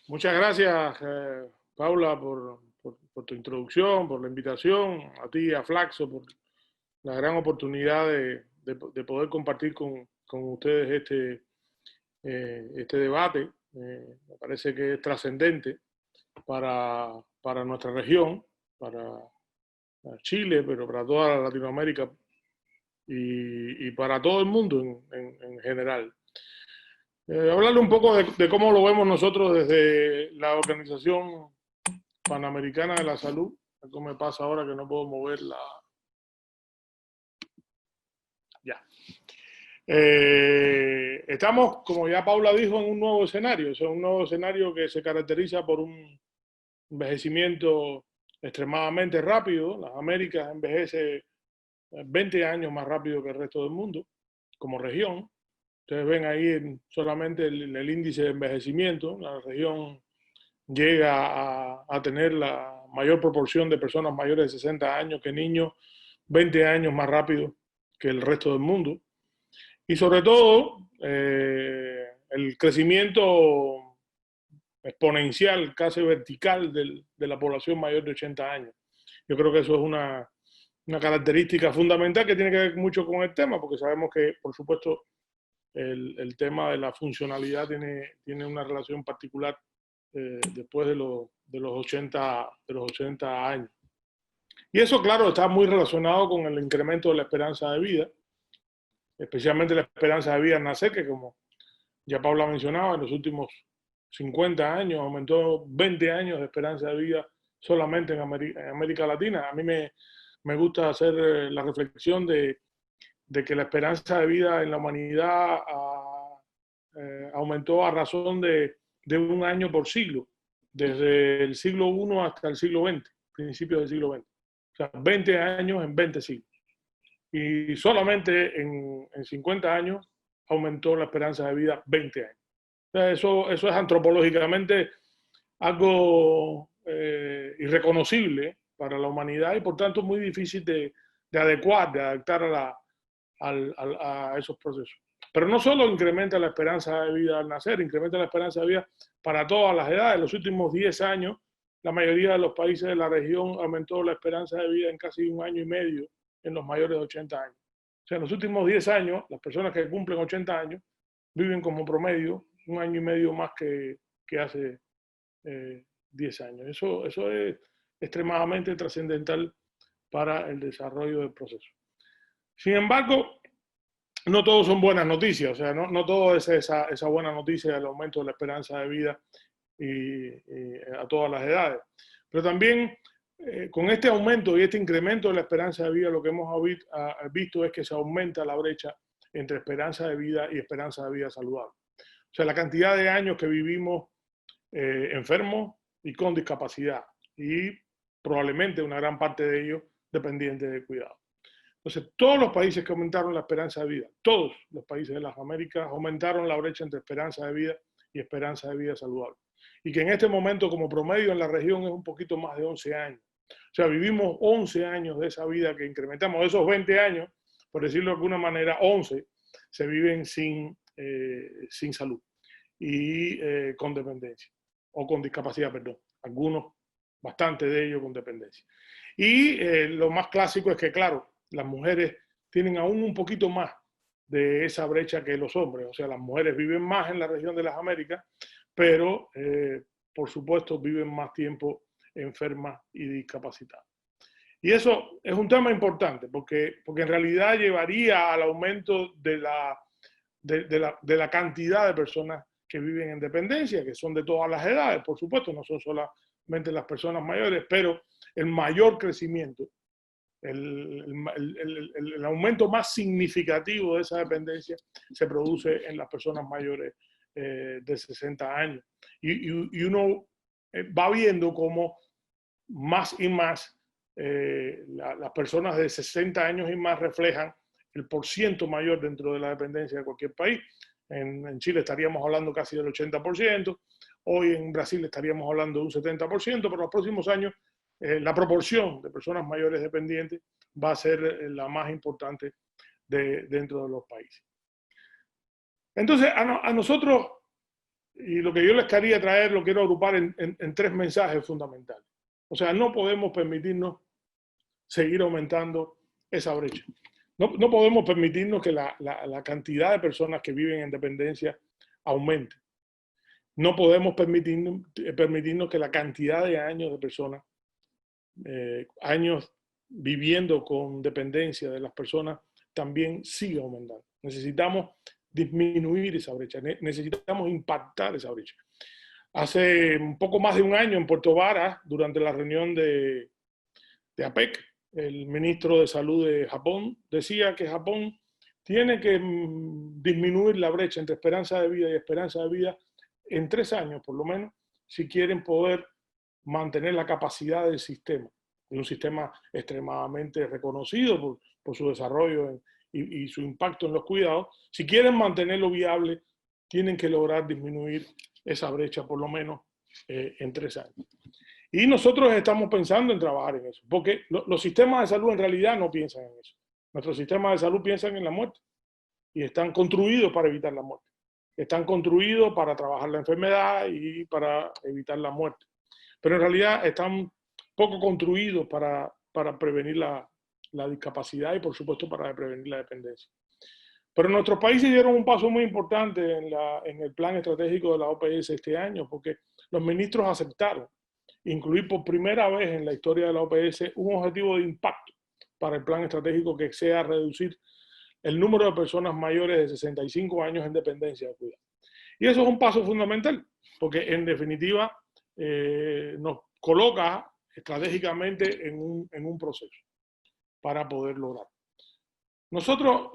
Muchas gracias, Paula, por tu introducción, por la invitación, a ti y a Flaxo, por la gran oportunidad de poder compartir con ustedes este debate. Me parece que es trascendente para nuestra región, para Chile, pero para toda Latinoamérica y para todo el mundo en general. Hablarle un poco de cómo lo vemos nosotros desde la Organización Panamericana de la Salud. Algo me pasa ahora que no puedo mover la... Ya. Estamos, como ya Paula dijo, en un nuevo escenario. O sea, un nuevo escenario que se caracteriza por un envejecimiento extremadamente rápido. Las Américas envejece 20 años más rápido que el resto del mundo, como región. Ustedes ven ahí solamente el índice de envejecimiento. La región llega a tener la mayor proporción de personas mayores de 60 años que niños, 20 años más rápido que el resto del mundo. Y sobre todo, el crecimiento exponencial, casi vertical de la población mayor de 80 años. Yo creo que eso es una característica fundamental que tiene que ver mucho con el tema, porque sabemos que, por supuesto, el tema de la funcionalidad tiene una relación particular después de los 80 años. Y eso, claro, está muy relacionado con el incremento de la esperanza de vida, especialmente la esperanza de vida al nacer, que como ya Paula mencionaba, en los últimos 50 años aumentó 20 años de esperanza de vida solamente en América Latina. A mí me gusta hacer la reflexión de que la esperanza de vida en la humanidad aumentó a razón de un año por siglo, desde el siglo I hasta el siglo XX, principios del siglo XX. O sea, 20 años en 20 siglos. Y solamente en 50 años aumentó la esperanza de vida 20 años. O sea, eso es antropológicamente algo irreconocible para la humanidad y por tanto muy difícil de adecuar, de adaptar a esos procesos. Pero no solo incrementa la esperanza de vida al nacer, incrementa la esperanza de vida para todas las edades. En los últimos 10 años, la mayoría de los países de la región aumentó la esperanza de vida en casi un año y medio en los mayores de 80 años. O sea, en los últimos 10 años, las personas que cumplen 80 años viven como promedio un año y medio más que hace 10 años. Eso es extremadamente trascendental para el desarrollo del proceso. Sin embargo, no todos son buenas noticias, o sea, no todo es esa buena noticia del aumento de la esperanza de vida y a todas las edades. Pero también con este aumento y este incremento de la esperanza de vida, lo que hemos visto es que se aumenta la brecha entre esperanza de vida y esperanza de vida saludable. O sea, la cantidad de años que vivimos enfermos y con discapacidad, y probablemente una gran parte de ellos dependientes de cuidado. Entonces, todos los países que aumentaron la esperanza de vida, todos los países de las Américas aumentaron la brecha entre esperanza de vida y esperanza de vida saludable. Y que en este momento, como promedio en la región, es un poquito más de 11 años. O sea, vivimos 11 años de esa vida que incrementamos. De esos 20 años, por decirlo de alguna manera, 11 se viven sin salud y con dependencia, o con discapacidad, perdón. Algunos, bastante de ellos con dependencia. Y lo más clásico es que, claro, las mujeres tienen aún un poquito más de esa brecha que los hombres. O sea, las mujeres viven más en la región de las Américas, pero por supuesto viven más tiempo enfermas y discapacitadas. Y eso es un tema importante porque en realidad llevaría al aumento de la cantidad de personas que viven en dependencia, que son de todas las edades, por supuesto, no son solamente las personas mayores, pero el mayor crecimiento, el aumento más significativo de esa dependencia se produce en las personas mayores de 60 años. Y uno va viendo cómo más y más las personas de 60 años y más reflejan el porciento mayor dentro de la dependencia de cualquier país. En Chile estaríamos hablando casi del 80%, hoy en Brasil estaríamos hablando de un 70%, pero en los próximos años la proporción de personas mayores dependientes va a ser la más importante dentro de los países. Entonces, a nosotros Y lo que yo les quería traer lo quiero agrupar en tres mensajes fundamentales. O sea, no podemos permitirnos seguir aumentando esa brecha. No podemos permitirnos que la cantidad de personas que viven en dependencia aumente. No podemos permitirnos que la cantidad de años de personas, años viviendo con dependencia de las personas, también siga aumentando. Necesitamos disminuir esa brecha, necesitamos impactar esa brecha. Hace un poco más de un año en Puerto Varas, durante la reunión de APEC, el ministro de Salud de Japón decía que Japón tiene que disminuir la brecha entre esperanza de vida y esperanza de vida en 3 años, por lo menos, si quieren poder mantener la capacidad del sistema, de un sistema extremadamente reconocido por su desarrollo y su impacto en los cuidados. Si quieren mantenerlo viable, tienen que lograr disminuir esa brecha por lo menos en 3 años. Y nosotros estamos pensando en trabajar en eso, porque los sistemas de salud en realidad no piensan en eso. Nuestros sistemas de salud piensan en la muerte y están construidos para evitar la muerte. Están construidos para trabajar la enfermedad y para evitar la muerte. Pero en realidad están poco construidos para prevenir la discapacidad y, por supuesto, para prevenir la dependencia. Pero nuestros países dieron un paso muy importante en el plan estratégico de la OPS este año, porque los ministros aceptaron incluir por primera vez en la historia de la OPS un objetivo de impacto para el plan estratégico que sea reducir el número de personas mayores de 65 años en dependencia de cuidado. Y eso es un paso fundamental, porque en definitiva nos coloca estratégicamente en un proceso para poder lograr. Nosotros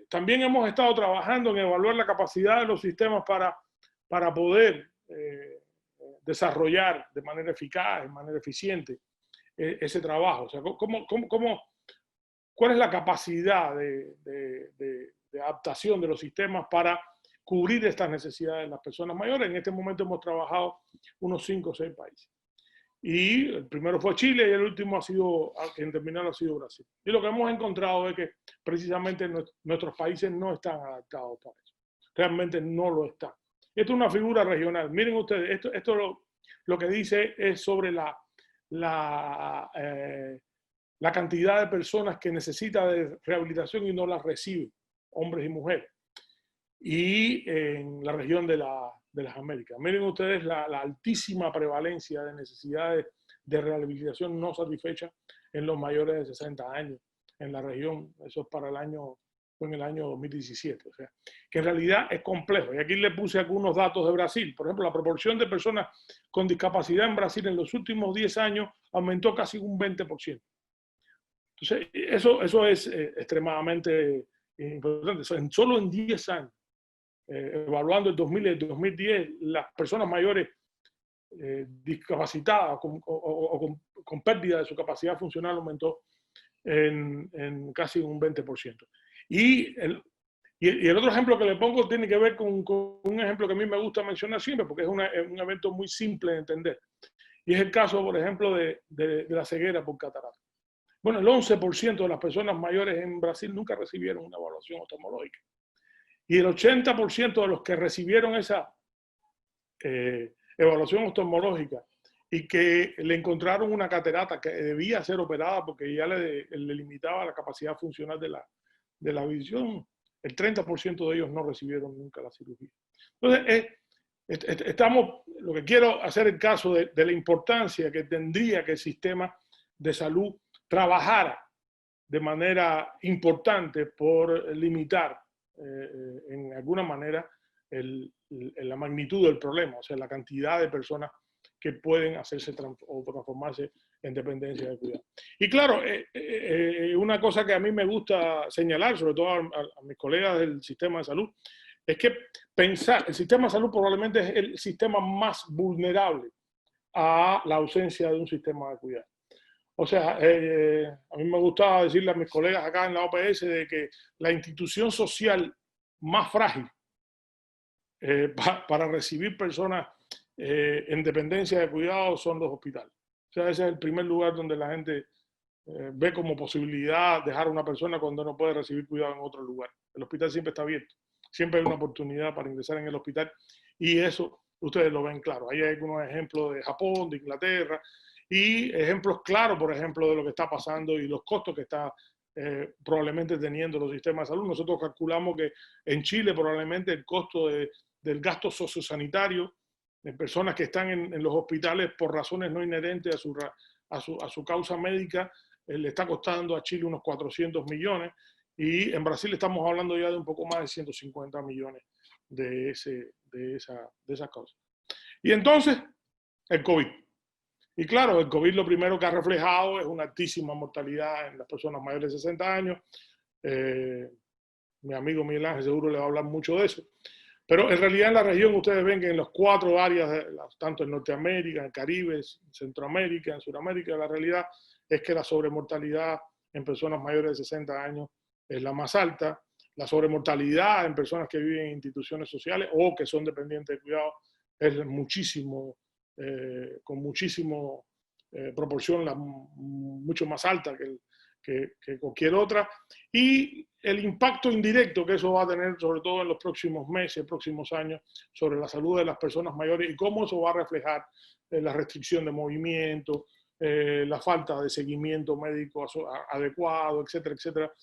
también hemos estado trabajando en evaluar la capacidad de los sistemas para poder desarrollar de manera eficaz, de manera eficiente, ese trabajo. O sea, ¿cuál es la capacidad de adaptación de los sistemas para cubrir estas necesidades de las personas mayores? En este momento hemos trabajado unos 5 o 6 países. Y el primero fue Chile y el último en terminal ha sido Brasil. Y lo que hemos encontrado es que precisamente nuestros países no están adaptados para eso. Realmente no lo están. Esto es una figura regional. Miren ustedes, esto lo que dice es sobre la cantidad de personas que necesita de rehabilitación y no la reciben, hombres y mujeres. Y en la región de las Américas. Miren ustedes la altísima prevalencia de necesidades de rehabilitación no satisfechas en los mayores de 60 años en la región. Eso es fue en el año 2017. O sea, que en realidad es complejo. Y aquí le puse algunos datos de Brasil. Por ejemplo, la proporción de personas con discapacidad en Brasil en los últimos 10 años aumentó casi un 20%. Entonces, eso es extremadamente importante. Solo en 10 años. Evaluando el 2000 y el 2010, las personas mayores discapacitadas con pérdida de su capacidad funcional aumentó en casi un 20%. Y el otro ejemplo que le pongo tiene que ver con un ejemplo que a mí me gusta mencionar siempre, porque es un evento muy simple de entender. Y es el caso, por ejemplo, de la ceguera por catarata. Bueno, el 11% de las personas mayores en Brasil nunca recibieron una evaluación oftalmológica. Y el 80% de los que recibieron esa evaluación oftalmológica y que le encontraron una catarata que debía ser operada porque ya le limitaba la capacidad funcional de la visión, el 30% de ellos no recibieron nunca la cirugía. Entonces, lo que quiero hacer el caso de la importancia que tendría que el sistema de salud trabajara de manera importante por limitar en alguna manera la magnitud del problema, o sea, la cantidad de personas que pueden hacerse o transformarse en dependencia de cuidado. Y claro, una cosa que a mí me gusta señalar, sobre todo a mis colegas del sistema de salud, es que el sistema de salud probablemente es el sistema más vulnerable a la ausencia de un sistema de cuidado. O sea, a mí me gustaba decirle a mis colegas acá en la OPS de que la institución social más frágil para recibir personas en dependencia de cuidados son los hospitales. O sea, ese es el primer lugar donde la gente ve como posibilidad dejar a una persona cuando no puede recibir cuidado en otro lugar. El hospital siempre está abierto. siempre hay una oportunidad para ingresar en el hospital y eso ustedes lo ven claro. Ahí hay algunos ejemplos de Japón, de Inglaterra y ejemplos claros, por ejemplo, de lo que está pasando y los costos que está probablemente teniendo los sistemas de salud. Nosotros calculamos que en Chile probablemente el costo del gasto sociosanitario de personas que están en los hospitales por razones no inherentes a su causa médica, le está costando a Chile unos 400 millones y en Brasil estamos hablando ya de un poco más de 150 millones de esa causa. Y entonces, el COVID. Y claro, el COVID lo primero que ha reflejado es una altísima mortalidad en las personas mayores de 60 años. Mi amigo Miguel Ángel seguro le va a hablar mucho de eso. Pero en realidad en la región ustedes ven que en las 4 áreas, tanto en Norteamérica, en el Caribe, en Centroamérica, en Sudamérica, la realidad es que la sobremortalidad en personas mayores de 60 años es la más alta. La sobremortalidad en personas que viven en instituciones sociales o que son dependientes de cuidado es muchísimo, con muchísimo proporción mucho más alta que cualquier otra. Y el impacto indirecto que eso va a tener, sobre todo en los próximos meses, próximos años, sobre la salud de las personas mayores y cómo eso va a reflejar la restricción de movimiento, la falta de seguimiento médico adecuado, etcétera, etcétera,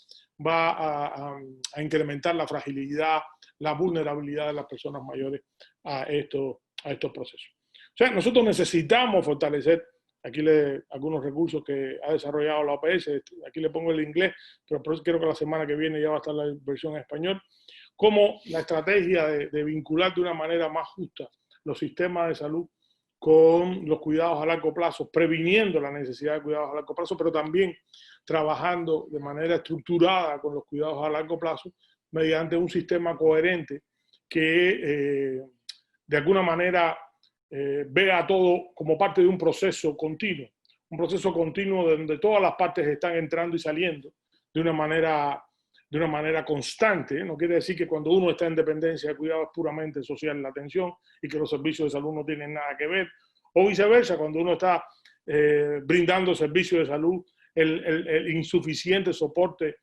va a incrementar la fragilidad, la vulnerabilidad de las personas mayores a estos procesos. O sea, nosotros necesitamos fortalecer aquí algunos recursos que ha desarrollado la OPS, aquí le pongo el inglés, pero por eso creo que la semana que viene ya va a estar la versión en español, como la estrategia de vincular de una manera más justa los sistemas de salud con los cuidados a largo plazo, previniendo la necesidad de cuidados a largo plazo, pero también trabajando de manera estructurada con los cuidados a largo plazo mediante un sistema coherente que de alguna manera vea todo como parte de un proceso continuo donde todas las partes están entrando y saliendo de una manera constante. No quiere decir que cuando uno está en dependencia de cuidado es puramente social la atención y que los servicios de salud no tienen nada que ver, o viceversa, cuando uno está brindando servicios de salud, el insuficiente soporte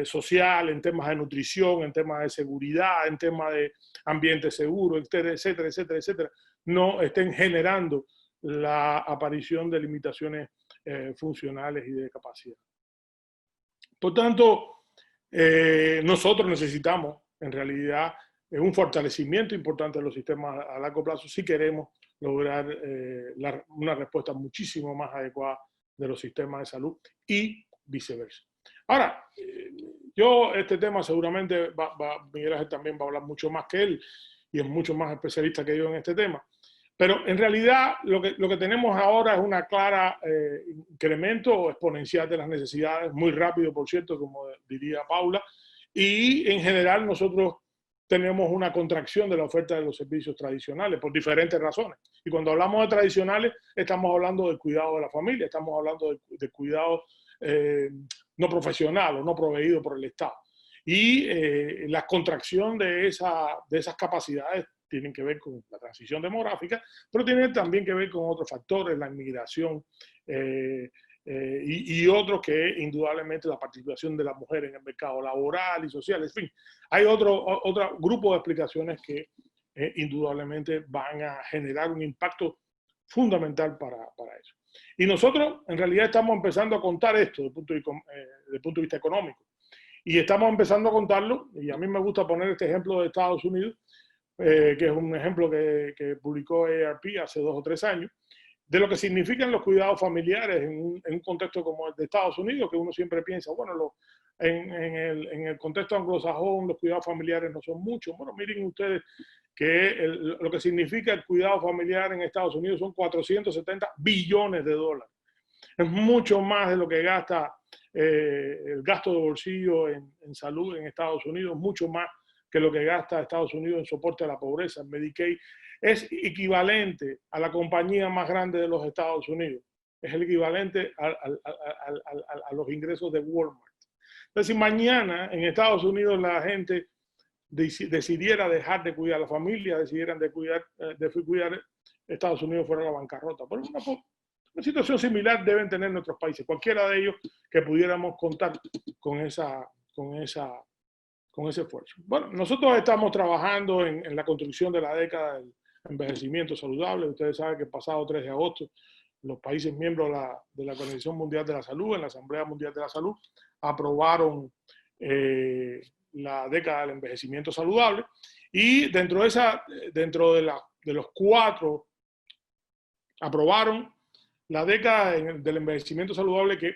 social en temas de nutrición, en temas de seguridad, en temas de ambiente seguro, etcétera, etcétera, etcétera, etcétera, no estén generando la aparición de limitaciones funcionales y de capacidad. Por tanto, nosotros necesitamos, en realidad, un fortalecimiento importante de los sistemas a largo plazo si queremos lograr una respuesta muchísimo más adecuada de los sistemas de salud y viceversa. Ahora, yo este tema seguramente Miguel Ángel también va a hablar mucho más que él y es mucho más especialista que yo en este tema. Pero en realidad lo que tenemos ahora es una clara incremento exponencial de las necesidades, muy rápido, por cierto, como diría Paula, y en general nosotros tenemos una contracción de la oferta de los servicios tradicionales por diferentes razones. Y cuando hablamos de tradicionales, estamos hablando del cuidado de la familia, estamos hablando de cuidado no profesional o no proveído por el Estado. Y la contracción de esas capacidades tienen que ver con la transición demográfica, pero tienen también que ver con otros factores, la inmigración y otros que indudablemente la participación de la mujer en el mercado laboral y social, en fin. Hay otro grupo de explicaciones que indudablemente van a generar un impacto fundamental para eso. Y nosotros en realidad estamos empezando a contar esto desde el punto de vista económico. Y estamos empezando a contarlo, y a mí me gusta poner este ejemplo de Estados Unidos, que es un ejemplo que publicó AARP hace 2 o 3 años, de lo que significan los cuidados familiares en un contexto como el de Estados Unidos, que uno siempre piensa, bueno, en el contexto anglosajón los cuidados familiares no son muchos. Bueno, miren ustedes que lo que significa el cuidado familiar en Estados Unidos son 470 billones de dólares. Es mucho más de lo que gasta el gasto de bolsillo en salud en Estados Unidos, mucho más que lo que gasta Estados Unidos en soporte a la pobreza, en Medicaid. Es equivalente a la compañía más grande de los Estados Unidos. Es el equivalente a los ingresos de Walmart. Entonces, si mañana en Estados Unidos la gente decidiera dejar de cuidar a la familia, decidieran de cuidar Estados Unidos fuera a la bancarrota. Por una situación similar deben tener nuestros países, cualquiera de ellos que pudiéramos contar con esa con ese esfuerzo. Bueno, nosotros estamos trabajando en la construcción de la década del envejecimiento saludable. Ustedes saben que el pasado 3 de agosto los países miembros de la Organización Mundial de la Salud, en la Asamblea Mundial de la Salud, aprobaron la década del envejecimiento saludable, y dentro de los 4 aprobaron la década del envejecimiento saludable, que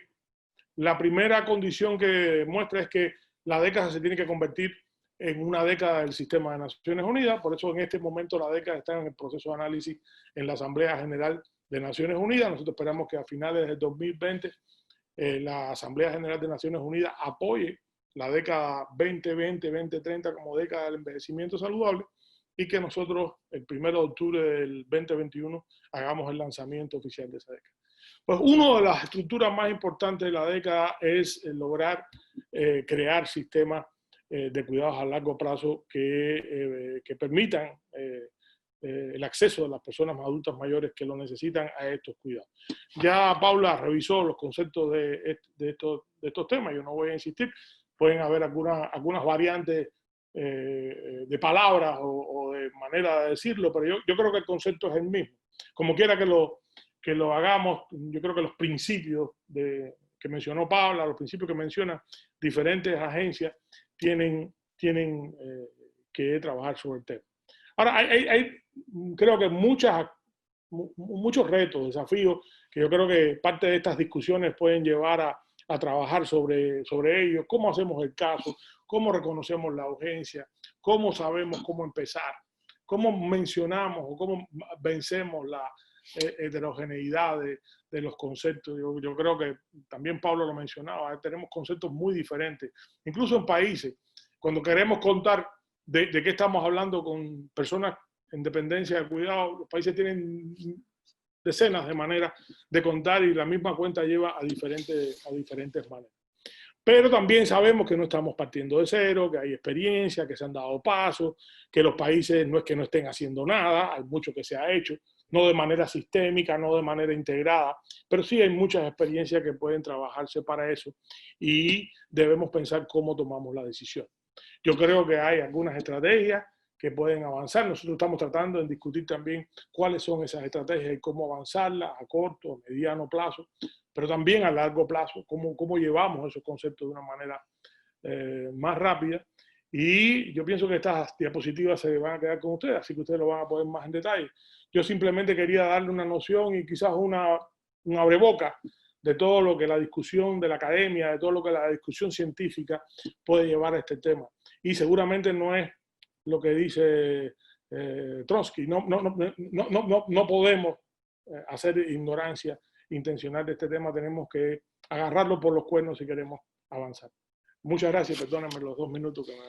la primera condición que muestra es que la década se tiene que convertir en una década del sistema de Naciones Unidas. Por eso en este momento la década está en el proceso de análisis en la Asamblea General de Naciones Unidas. Nosotros esperamos que a finales del 2020 la Asamblea General de Naciones Unidas apoye la década 2020-2030 como década del envejecimiento saludable, y que nosotros el 1 de octubre del 2021 hagamos el lanzamiento oficial de esa década. Pues una de las estructuras más importantes de la década es lograr crear sistemas de cuidados a largo plazo que permitan el acceso de las personas adultas mayores que lo necesitan a estos cuidados. Ya Paula revisó los conceptos de estos temas, yo no voy a insistir, pueden haber algunas variantes de palabras o de manera de decirlo, pero yo creo que el concepto es el mismo. Como quiera que lo hagamos, yo creo que los principios que mencionó Paula, los principios que mencionan diferentes agencias, tienen que trabajar sobre el tema. Ahora, hay creo que muchos retos, desafíos, que yo creo que parte de estas discusiones pueden llevar a trabajar sobre ellos. ¿Cómo hacemos el caso? ¿Cómo reconocemos la urgencia? ¿Cómo sabemos cómo empezar? ¿Cómo mencionamos o cómo vencemos la heterogeneidad de los conceptos? Yo creo que también Pablo lo mencionaba, tenemos conceptos muy diferentes. Incluso en países, cuando queremos contar de qué estamos hablando con personas en dependencia de cuidado, los países tienen decenas de maneras de contar y la misma cuenta lleva a diferentes maneras. Pero también sabemos que no estamos partiendo de cero, que hay experiencia, que se han dado pasos, que los países no es que no estén haciendo nada, hay mucho que se ha hecho, no de manera sistémica, no de manera integrada, pero sí hay muchas experiencias que pueden trabajarse para eso, y debemos pensar cómo tomamos la decisión. Yo creo que hay algunas estrategias que pueden avanzar. Nosotros estamos tratando de discutir también cuáles son esas estrategias y cómo avanzarlas a corto, a mediano plazo, pero también a largo plazo, cómo llevamos esos conceptos de una manera más rápida. Y yo pienso que estas diapositivas se van a quedar con ustedes, así que ustedes lo van a poder más en detalle. Yo simplemente quería darle una noción y quizás un abreboca de todo lo que la discusión de la academia, de todo lo que la discusión científica puede llevar a este tema. Y seguramente no es lo que dice Trotsky. No podemos hacer ignorancia intencional de este tema. Tenemos que agarrarlo por los cuernos si queremos avanzar. Muchas gracias. Perdónenme los 2 minutos que me